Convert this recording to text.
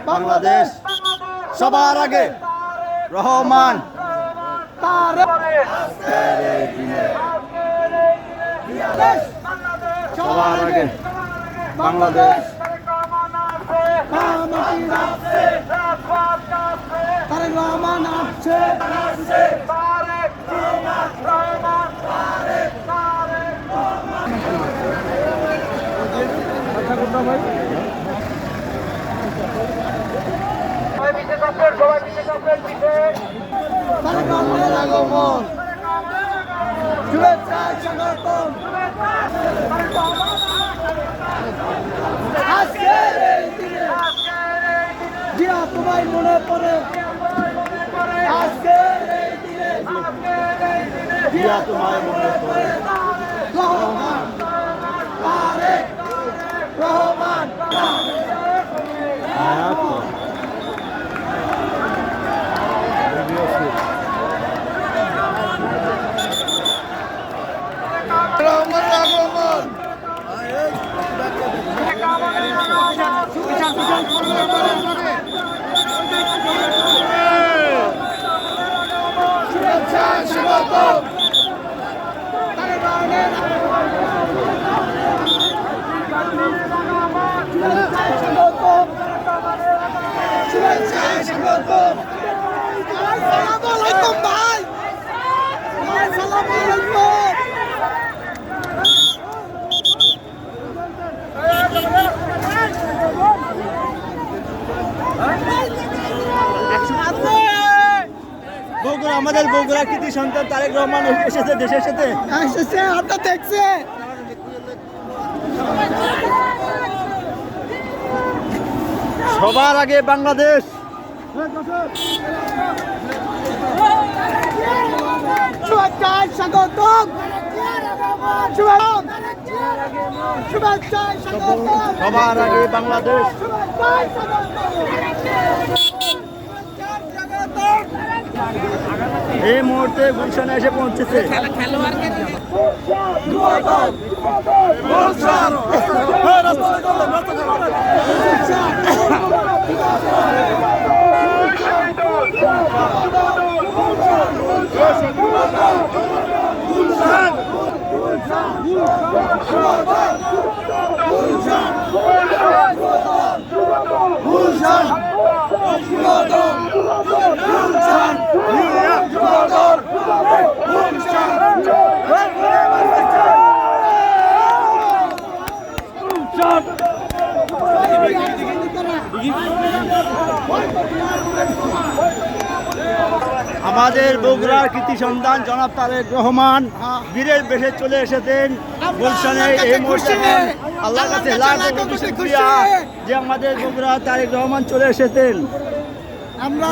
বাংলাদেশ সবার আগে রহমান সবার আগে বাংলাদেশ তারেক রহমান আসছে তারেক রহমানের আগমন শুভেচ্ছা স্বাগতম আজকের এই দিনে জিয়া তোমায় মনে পড়ে আজকের এই দিনে জিয়া তোমায় মনে পড়ে রহমান তারেক রহমান শুভেচ্ছা স্বাগতম তারেক রহমানের শুভেচ্ছা স্বাগতম আসসালামু আলাইকুম ভাই আসসালামু আলাইকুম বগুড়া আমাদের বগুড়া কৃতি সন্তান তারেক রহমান এসেছে দেশের সাথে এসেছে আপনার দেখছে সবার আগে বাংলাদেশ শুভেচ্ছা স্বাগতম শুভেচ্ছা স্বাগতম সবার আগে বাংলাদেশ এই মুহূর্তে গুলশানে এসে পৌঁছেছে আমাদের বগুড়ার কৃতি সন্তান জনাব তারেক রহমান বীরের বেশে চলে এসেছেন গুলশানে এই মুহূর্তে। আল্লাহর কাছে লাখ কোটি শুকরিয়া যে আমাদের বগুড়া তারেক রহমান চলে এসেছেন। আমরা